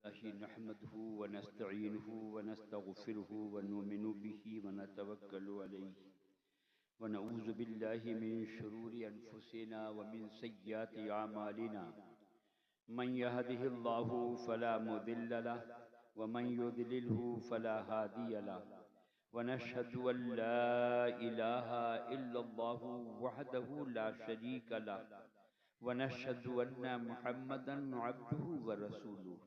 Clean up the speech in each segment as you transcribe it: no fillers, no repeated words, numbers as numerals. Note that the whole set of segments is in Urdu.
الله نحمده ونستعينه ونستغفره ونؤمن به ونتوكل عليه ونعوذ بالله من شرور أنفسنا ومن سيئات أعمالنا من يهده الله فلا مضل له ومن يضلله فلا هادي له ونشهد أن لا إله إلا الله وحده لا شريك له ونشهد أن محمدا عبده ورسوله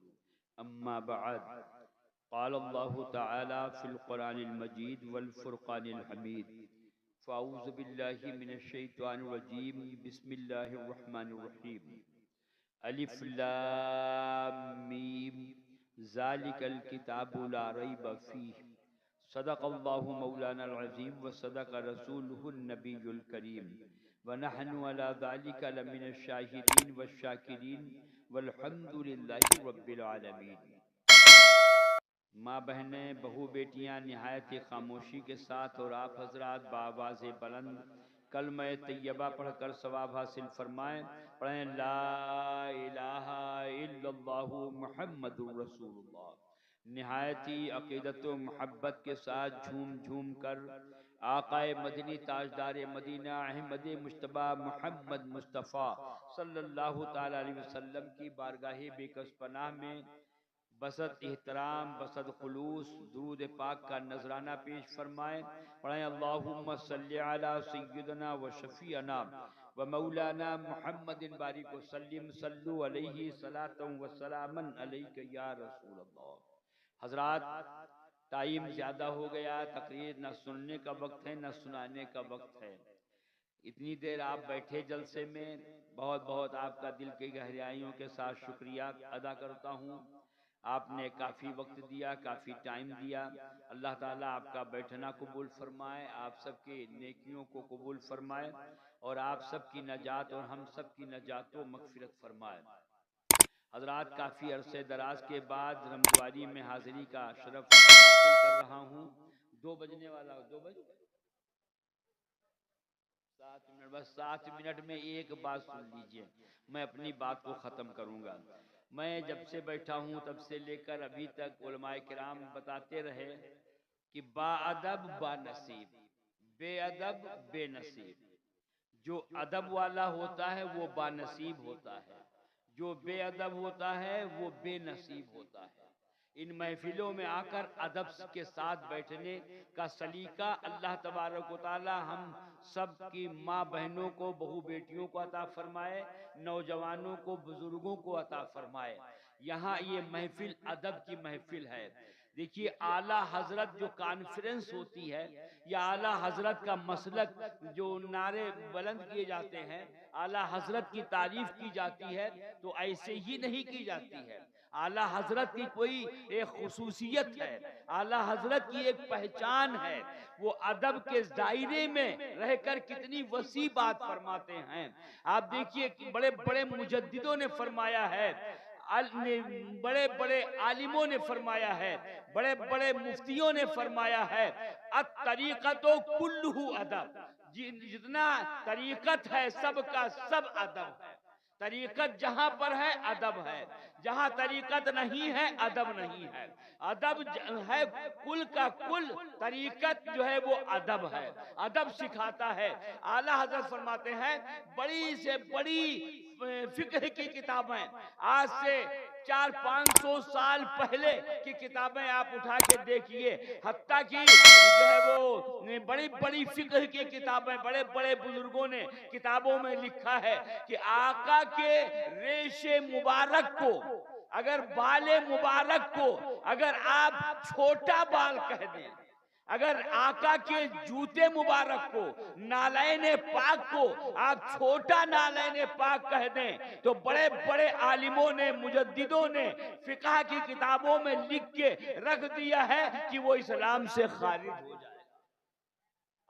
أما بعد قال الله تعالى في القرآن المجيد والفرقان الحميد فأعوذ بالله من الشيطان الرجيم بسم الله الرحمن الرحيم ألف لام ميم ذلك الكتاب لا ريب فيه صدق الله مولانا العظيم وصدق رسوله النبي الكريم ونحن على ذلك لمن الشاهدين والشاكرين والحمد لله رب العالمین۔ ماں بہنیں، بہو بیٹیاں نہایت خاموشی کے ساتھ اور آپ حضرات بآواز بلند کلمہ طیبہ پڑھ کر ثواب حاصل فرمائیں۔ پڑھیں لا الہ الا اللہ محمد رسول اللہ۔ نہایت ہی عقیدت و محبت کے ساتھ جھوم جھوم کر آقا مدنی تاجدار مدینہ احمد مجتبیٰ محمد مصطفیٰ صلی اللہ تعالی علیہ وسلم کی بارگاہ بے کس پناہ میں بسط احترام، بسط خلوص درود پاک کا نذرانہ پیش فرمائیں۔ پڑھیں اللہم صلی علی سیدنا و شفیعنا و مولانا محمد بارک وسلم صلو علیہ صلاۃ و سلاما علیک یا رسول اللہ۔ حضرات، ٹائم زیادہ ہو گیا، تقریر نہ سننے کا وقت ہے نہ سنانے کا وقت ہے۔ اتنی دیر آپ بیٹھے جلسے میں، بہت بہت آپ کا دل کی گہرائیوں کے ساتھ شکریہ ادا کرتا ہوں۔ آپ نے کافی وقت دیا، کافی ٹائم دیا۔ اللہ تعالیٰ آپ کا بیٹھنا قبول فرمائے، آپ سب کی نیکیوں کو قبول فرمائے اور آپ سب کی نجات اور ہم سب کی نجات و مغفرت فرمائے۔ حضرات، کافی عرصے دراز کے بعد رمضواری میں حاضری کا شرف حاصل کر رہا ہوں۔ 2 بجنے والا، 2 بج 7 منٹ، بس 7 منٹ میں ایک بات سن لیجئے، میں اپنی بات کو ختم کروں گا۔ میں جب سے بیٹھا ہوں تب سے لے کر ابھی تک علماء کرام بتاتے رہے کہ با ادب با نصیب، بے ادب بے نصیب۔ جو ادب والا ہوتا ہے وہ با نصیب ہوتا ہے، جو بے ادب ہوتا ہے وہ بے نصیب ہوتا ہے۔ ان محفلوں میں آ کر ادب کے ساتھ بیٹھنے کا سلیقہ اللہ تبارک و تعالی ہم سب کی ماں بہنوں کو، بہو بیٹیوں کو عطا فرمائے، نوجوانوں کو، بزرگوں کو عطا فرمائے۔ یہاں یہ محفل ادب کی محفل ہے۔ دیکھیے، اعلیٰ حضرت جو کانفرنس ہوتی ہے یا اعلیٰ حضرت کا مسلک جو نعرے بلند کیے جاتے ہیں، اعلیٰ حضرت کی تعریف کی جاتی ہے تو ایسے ہی نہیں کی جاتی ہے۔ اعلیٰ حضرت کی کوئی ایک خصوصیت ہے، اعلیٰ حضرت کی ایک پہچان ہے۔ وہ ادب کے دائرے میں رہ کر کتنی وسیع بات فرماتے ہیں۔ آپ دیکھیے کہ بڑے بڑے مجددوں نے فرمایا ہے، بڑے بڑے عالموں نے فرمایا ہے، بڑے بڑے مفتیوں نے فرمایا ہے، الطریقۃ کلہ ادب۔ جتنا طریقت ہے سب کا سب ادب ہے۔ طریقت جہاں پر ہے ادب ہے، جہاں طریقت نہیں ہے ادب نہیں ہے۔ ادب ہے کل کا کل، طریقت جو ہے وہ ادب ہے، ادب سکھاتا ہے۔ اعلیٰ حضرت فرماتے ہیں بڑی سے بڑی فقہ کی کتابیں، آج سے 400-500 سال پہلے کی کتابیں آپ اٹھا کے دیکھیے، حتیٰ کہ جو ہے وہ بڑی بڑی فقہ کی کتابیں، بڑے بڑے بزرگوں نے کتابوں میں لکھا ہے کہ آقا کے ریش مبارک کو، اگر بال مبارک کو اگر آپ چھوٹا بال کہہ دیں، اگر آقا کے جوتے مبارک کو، نالین پاک کو آپ چھوٹا نالین پاک کہہ دیں تو بڑے بڑے عالموں نے، مجددوں نے فقہ کی کتابوں میں لکھ کے رکھ دیا ہے کہ وہ اسلام سے خارج ہو جائے۔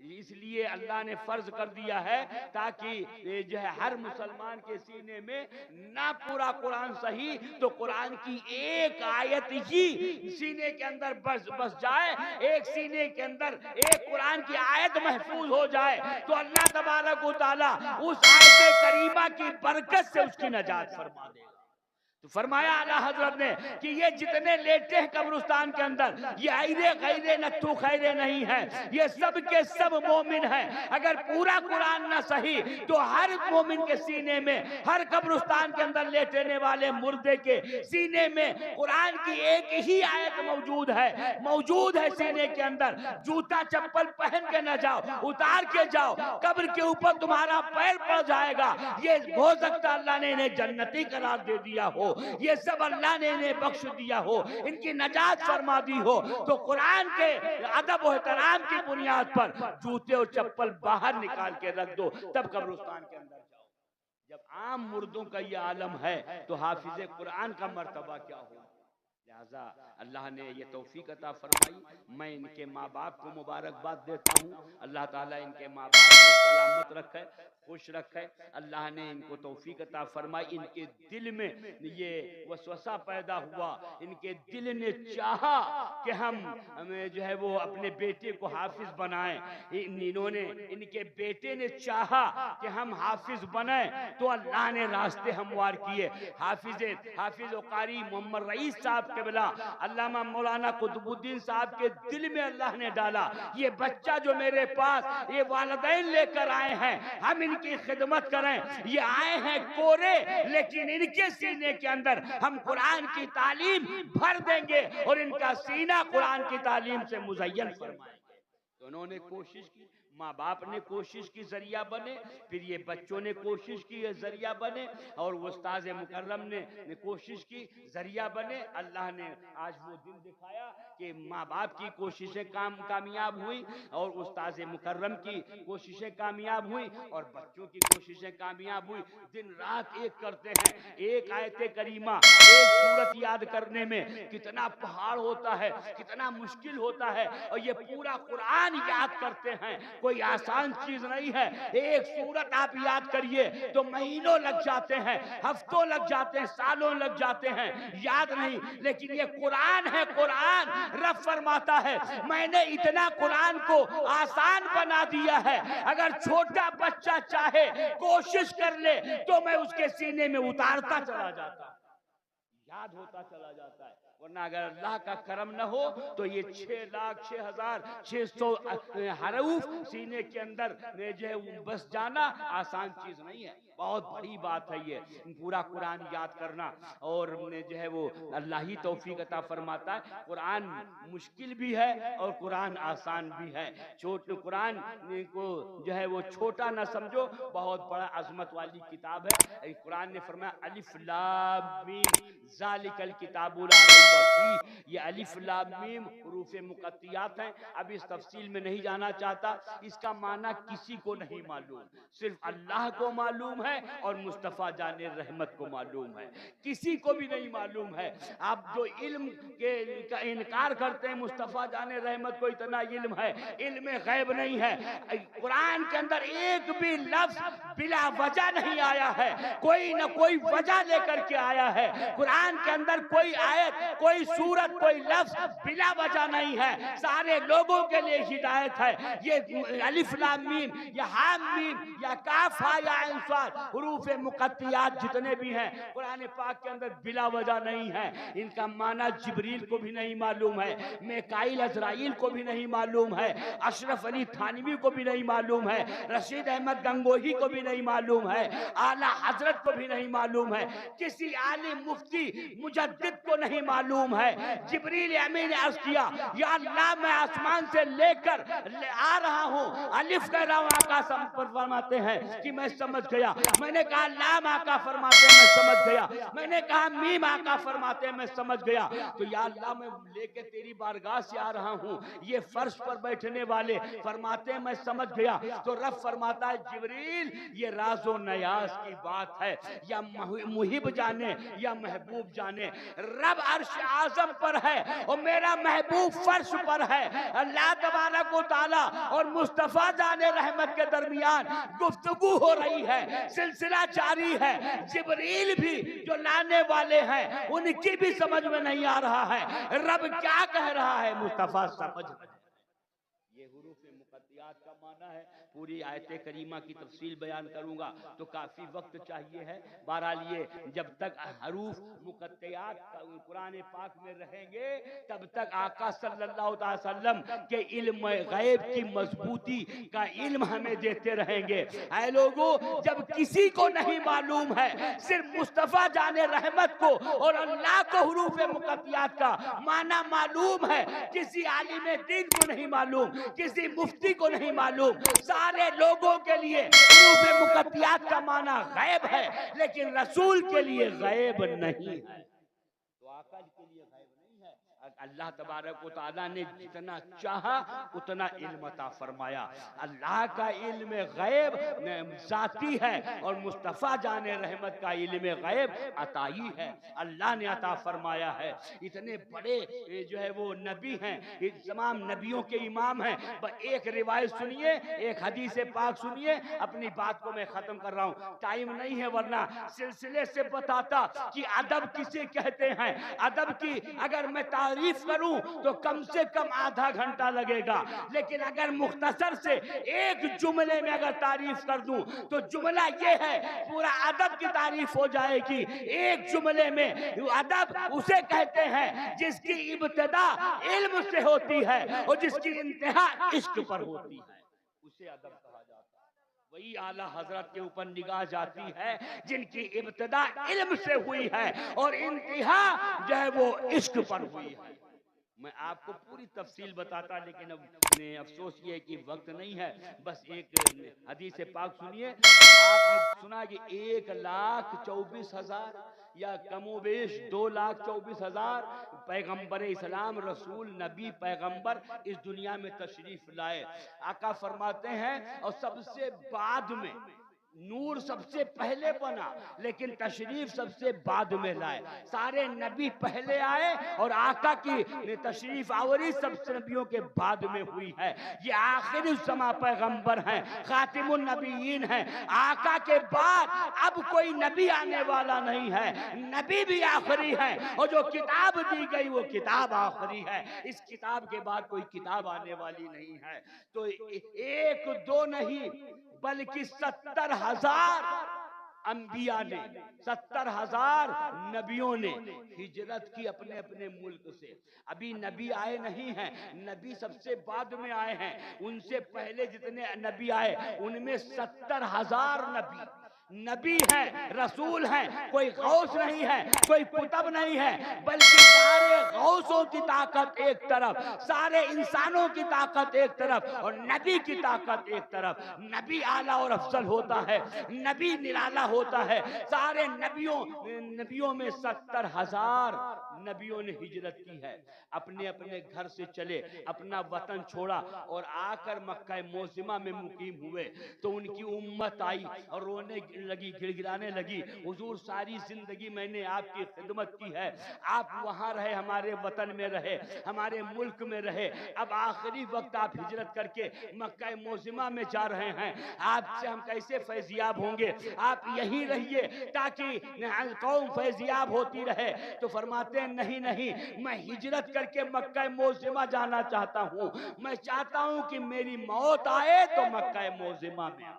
اس لیے اللہ نے فرض کر دیا ہے تاکہ جو ہے ہر مسلمان کے سینے میں نہ پورا قرآن صحیح تو قرآن کی ایک آیت ہی سینے کے اندر بس جائے، ایک سینے کے اندر ایک قرآن کی آیت محفوظ ہو جائے تو اللہ تبارک و تعالی اس آیت کریمہ کی برکت سے اس کی نجات فرما دے گا۔ تو فرمایا اعلیٰ حضرت نے کہ یہ جتنے لیٹے ہیں قبرستان کے اندر یہ ایرے غیرے نتھو خیرے نہیں ہیں، یہ سب کے سب مومن ہیں۔ اگر پورا قرآن نہ صحیح تو ہر مومن کے سینے میں، ہر قبرستان کے اندر لیٹنے والے مردے کے سینے میں قرآن کی ایک ہی آیت موجود ہے سینے کے اندر۔ جوتا چپل پہن کے نہ جاؤ، اتار کے جاؤ، قبر کے اوپر تمہارا پیر پڑ جائے گا۔ یہ ہو سکتا اللہ نے انہیں جنتی قرار دے دیا ہو، یہ سب اللہ نے انہیں بخش دیا ہو، ان کی نجات فرما دی ہو، تو قرآن کے ادب و احترام کی بنیاد پر جوتے اور چپل باہر نکال کے رکھ دو، تب قبرستان کے اندر جاؤ۔ جب عام مردوں کا یہ عالم ہے تو حافظ قرآن کا مرتبہ کیا ہو؟ لہذا اللہ نے یہ توفیق عطا فرمائی۔ میں ان کے ماں باپ کو مبارکباد دیتا ہوں، اللہ تعالیٰ ان کے ماں باپ کو سلامت رکھے، خوش رکھے۔ اللہ نے ان کو توفیق عطا فرمائی، ان کے دل میں یہ وسوسہ پیدا ہوا، ان کے دل نے چاہا کہ ہم جو ہے وہ اپنے بیٹے کو حافظ بنائیں، ان کے بیٹے نے چاہا کہ ہم حافظ بنائیں تو اللہ نے راستے ہموار کیے۔ حافظ و قاری محمد رئیس صاحب قبلہ علامہ مولانا قطب الدین صاحب کے دل میں اللہ نے ڈالا، یہ بچہ جو میرے پاس یہ والدین لے کر آئے ہیں ہم ان کی خدمت کریں، یہ آئے ہیں کورے لیکن ان کے سینے کے اندر ہم قرآن کی تعلیم بھر دیں گے اور ان کا سینہ قرآن کی تعلیم سے مزین فرمائیں گے۔ تو انہوں نے کوشش کی، ماں باپ نے کوشش کی ذریعہ بنے، پھر یہ بچوں نے کوشش کی ذریعہ بنے، اور استاذ مکرم نے کوشش کی ذریعہ بنے۔ اللہ نے آج وہ دن دکھایا کہ ماں باپ کی کوششیں کامیاب ہوئی اور استاذ مکرم کی کوششیں کامیاب ہوئی اور بچوں کی کوششیں کامیاب ہوئی۔ دن رات ایک کرتے ہیں، ایک آیت کریمہ، ایک سورت یاد کرنے میں کتنا پہاڑ ہوتا ہے، کتنا مشکل ہوتا ہے، اور یہ پورا قرآن یاد کرتے ہیں، کوئی آسان چیز نہیں ہے۔ ایک سورت آپ یاد کریے تو مہینوں لگ جاتے ہیں، ہفتوں لگ جاتے ہیں، سالوں لگ جاتے ہیں، یاد نہیں، لیکن یہ قرآن ہے۔ قرآن رب فرماتا ہے میں نے اتنا قرآن کو آسان بنا دیا ہے، اگر چھوٹا بچہ چاہے کوشش کر لے تو میں اس کے سینے میں اتارتا چلا جاتا، یاد ہوتا چلا جاتا ہے۔ ورنہ اگر اللہ کا کرم نہ ہو تو یہ 6,06,600 حروف سینے کے اندر بس جانا آسان چیز نہیں ہے، بہت بڑی بات ہے یہ پورا قرآن یاد کرنا، اور جو ہے وہ اللہ ہی توفیق عطا فرماتا ہے۔ قرآن مشکل بھی ہے اور قرآن آسان بھی ہے۔ قرآن کو جو ہے وہ چھوٹا نہ سمجھو، بہت بڑا عظمت والی کتاب ہے۔ قرآن نے فرمایا الف لام میم ذالک الکتاب لا ریب فیہ، یہ الف لام میم حروف مقطعات ہیں۔ اب اس تفصیل میں نہیں جانا چاہتا، اس کا معنی کسی کو نہیں معلوم، صرف اللہ کو معلوم ہے اور مصطفیٰ جان رحمت کو معلوم ہے، کسی کو بھی نہیں معلوم ہے۔ آپ جو علم کا انکار کرتے ہیں مصطفیٰ جان رحمت کو اتنا علم ہے، علم غیب نہیں ہے۔ قرآن کے اندر ایک بھی لفظ بلا وجہ نہیں آیا ہے، کوئی نہ کوئی وجہ لے کر کے آیا ہے۔ قرآن کے اندر کوئی آیت، کوئی سورت، کوئی لفظ بلا وجہ نہیں ہے، سارے لوگوں کے لیے ہدایت ہے۔ یہ الف لام میم یا حام میم یا کاف ہا یا عین صاد حروف مقطعات جتنے بھی ہیں قرآن پاک کے اندر بلا وجہ نہیں ہے، ان کا معنی جبریل کو بھی نہیں معلوم ہے، میکائیل عزرائیل کو بھی نہیں معلوم ہے، اشرف علی تھانوی کو بھی نہیں معلوم ہے، رشید احمد گنگوہی کو بھی نہیں معلوم ہے، اعلیٰ حضرت کو بھی نہیں معلوم ہے، کسی عالم مفتی مجدد کو نہیں معلوم ہے۔ جبریل امین نے عرض کیا یا اللہ میں آسمان سے لے کر آ رہا ہوں، الف کہہ رہا ہوں، آقا فرماتے ہیں کہ میں سمجھ گیا، میں نے کہا لام آقا فرماتے ہیں میں سمجھ گیا، میں نے کہا میم آقا فرماتے ہیں میں سمجھ گیا، تو یا اللہ میں لے کے تیری بارگاہ سے آ رہا ہوں، یہ فرش پر بیٹھنے والے فرماتے ہیں میں سمجھ گیا، تو رب فرماتا ہے جبریل یہ راز و نیاز کی بات ہے، یا محب جانے یا محبوب جانے، رب عرش عرش اعظم پر ہے اور میرا محبوب فرش پر ہے. اللہ تبارک و تعالی اور مصطفیٰ جان رحمت کے درمیان گفتگو ہو رہی ہے, سلسلہ جاری ہے. جبریل بھی جو لانے والے ہیں ان کی بھی سمجھ میں نہیں آ رہا ہے رب کیا کہہ رہا ہے, مصطفیٰ سمجھ. یہ حروف مقطعات کا معنی ہے. پوری آیت کریمہ کی تفصیل بیان کروں گا تو کافی وقت چاہیے ہے. بہرحال یہ جب تک حروف مقطعات قرآن پاک میں رہیں گے تب تک آقا صلی اللہ علیہ وسلم کے علم غیب کی مضبوطی کا علم ہمیں دیتے رہیں گے. اے لوگوں, جب کسی کو نہیں معلوم ہے, صرف مصطفیٰ جان رحمت کو اور اللہ کو حروف مقطعات کا معنی معلوم ہے, کسی عالم دین کو نہیں معلوم, کسی مفتی کو نہیں معلوم. سارے لوگوں کے لیے حروف مقطعات کا معنی غیب ہے, لیکن رسول کے لیے غیب نہیں ہے. تو آقا کے لیے غیب نہیں ہے. اللہ تبارک و تعالیٰ نے جتنا چاہا اتنا علم عطا فرمایا. اللہ کا علم غیب ذاتی ہے اور مصطفیٰ جان رحمت کا علم غیب عطائی ہے, اللہ نے عطا فرمایا ہے. اتنے بڑے جو ہے وہ نبی ہیں, تمام نبیوں کے امام ہیں. ایک روایت سنیے, ایک حدیث پاک سنیے, اپنی بات کو میں ختم کر رہا ہوں, ٹائم نہیں ہے ورنہ سلسلے سے بتاتا کہ ادب کسے کہتے ہیں. ادب کی اگر میں تعریف کروں تو کم سے کم آدھا گھنٹہ لگے گا, لیکن اگر مختصر سے ایک جملے میں اگر تعریف کر دوں تو جملہ یہ ہے, پورا ادب کی تعریف ہو جائے گی ایک جملے میں. ادب اسے کہتے ہیں جس کی ابتدا علم سے ہوتی ہے اور جس کی انتہا عشق پر ہوتی ہے, اسے ادب کہا جاتا ہے. وہی اعلیٰ حضرت کے اوپر نگاہ جاتی ہے جن کی ابتدا علم سے ہوئی ہے اور انتہا جو ہے وہ عشق پر ہوئی ہے. میں آپ کو پوری تفصیل بتاتا, لیکن اب افسوس یہ ہے کہ وقت نہیں ہے. بس ایک حدیث پاک سنیے. آپ نے سنا کہ 1,24,000 یا کم و بیش 2,24,000 پیغمبر اسلام, رسول, نبی, پیغمبر اس دنیا میں تشریف لائے. آقا فرماتے ہیں اور سب سے بعد میں نور سب سے پہلے بنا لیکن تشریف سب سے بعد میں لائے. سارے نبی پہلے آئے اور آقا کی تشریف آوری سب سے نبیوں کے بعد میں ہوئی ہے. یہ آخر الزماں پیغمبر ہیں, خاتم النبیین ہیں. آقا کے بعد اب کوئی نبی آنے والا نہیں ہے, نبی بھی آخری ہے اور جو کتاب دی گئی وہ کتاب آخری ہے. اس کتاب کے بعد کوئی کتاب آنے والی نہیں ہے. تو ایک دو نہیں بلکہ 70,000 انبیاء نے, 70,000 نبیوں نے ہجرت کی اپنے اپنے ملک سے. ابھی نبی آئے نہیں ہیں, نبی سب سے بعد میں آئے ہیں. ان سے پہلے جتنے نبی آئے ان میں 70,000 نبی ہیں, رسول ہیں. کوئی غوث نہیں ہے, کوئی قطب نہیں ہے, بلکہ سارے غوثوں کی طاقت ایک طرف, سارے انسانوں کی طاقت ایک طرف اور نبی کی طاقت ایک طرف. نبی اعلیٰ اور افضل ہوتا ہے, نبی نرالا ہوتا ہے. سارے نبیوں میں 70,000 نبیوں نے ہجرت کی ہے, اپنے اپنے گھر سے چلے, اپنا وطن چھوڑا اور آ کر مکہ معظمہ میں مقیم ہوئے. تو ان کی امت آئی اور رونے لگی, گڑ گڑانے لگی, حضور ساری زندگی میں نے آپ کی خدمت کی ہے, آپ وہاں رہے, ہمارے وطن میں رہے, ہمارے ملک میں رہے, اب آخری وقت آپ ہجرت کر کے مکہ معظمہ میں جا رہے ہیں, آپ سے ہم کیسے فیضیاب ہوں گے؟ آپ یہیں رہیے تاکہ قوم فیضیاب ہوتی رہے. تو فرماتے ہیں نہیں نہیں, میں ہجرت کر کے مکہ معظمہ جانا چاہتا ہوں. میں چاہتا ہوں کہ میری موت آئے تو مکہ معظمہ میں.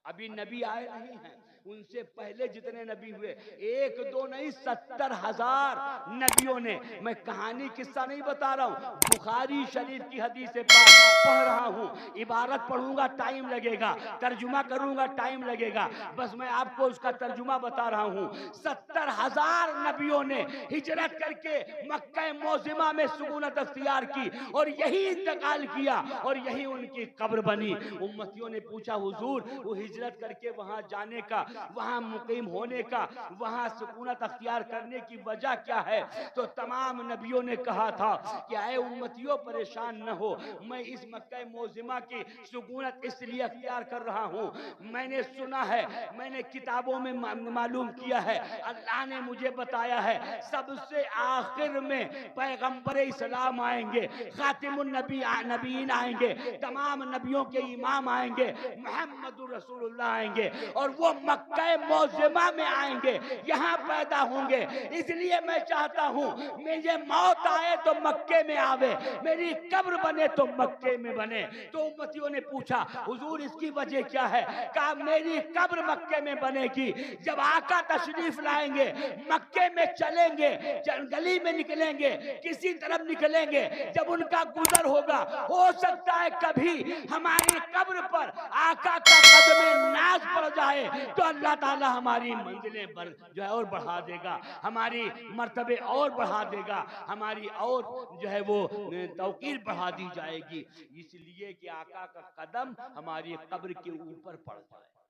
ابھی نبی آئے نہیں ہیں, ان سے پہلے جتنے نبی ہوئے ایک دو نہیں 70,000 نبیوں نے. میں کہانی قصہ نہیں بتا رہا ہوں, بخاری شریف کی حدیث پاک پڑھ رہا ہوں. عبارت پڑھوں گا ٹائم لگے گا, ترجمہ کروں گا ٹائم لگے گا, بس میں آپ کو اس کا ترجمہ بتا رہا ہوں. 70,000 نبیوں نے ہجرت کر کے مکہ معظمہ میں سکونت اختیار کی اور یہی انتقال کیا اور یہی ان کی قبر بنی. امتیوں نے پوچھا حضور وہ ہجرت کر کے وہاں جانے کا، وہاں مقیم ہونے کا، وہاں سکونت اختیار کرنے کی وجہ کیا ہے؟ تو تمام نبیوں نے کہا تھا کہ اے امتیوں پریشان نہ ہو، میں اس مکہ معظمہ کی سکونت اس لیے اختیار کر رہا ہوں، میں نے سنا ہے، میں نے کتابوں میں معلوم کیا ہے، اللہ نے مجھے بتایا ہے سب سے آخر میں پیغمبر اسلام آئیں گے، خاتم النبیین آئیں گے، تمام نبیوں کے امام آئیں گے، محمد رسول اللہ آئیں گے، اور وہ مکہ معظمہ میں آئیں گے، یہاں پیدا ہوں گے۔ اس لیے میں چاہتا ہوں مجھے موت آئے تو مکے میں آوے، میری قبر بنے تو مکے میں بنے۔ تو امتیوں نے پوچھا حضور اس کی وجہ کیا ہے؟ کہا میری قبر مکے میں بنے گی، جب آقا تشریف لائیں گے مکے میں چلیں گے، گلی میں نکلیں گے، کسی طرف نکلیں گے، جب ان کا گزر ہوگا ہو سکتا ہے کبھی ہماری قبر پر آقا کا قدم ناز پڑ جائے تو اللہ تعالی ہماری منزلیں جو ہے اور بڑھا دے گا، ہماری مرتبے اور بڑھا دے گا، ہماری اور جو ہے وہ توقیر بڑھا دی جائے گی، اس لیے کہ آقا کا قدم ہماری قبر کے اوپر پڑ جائے۔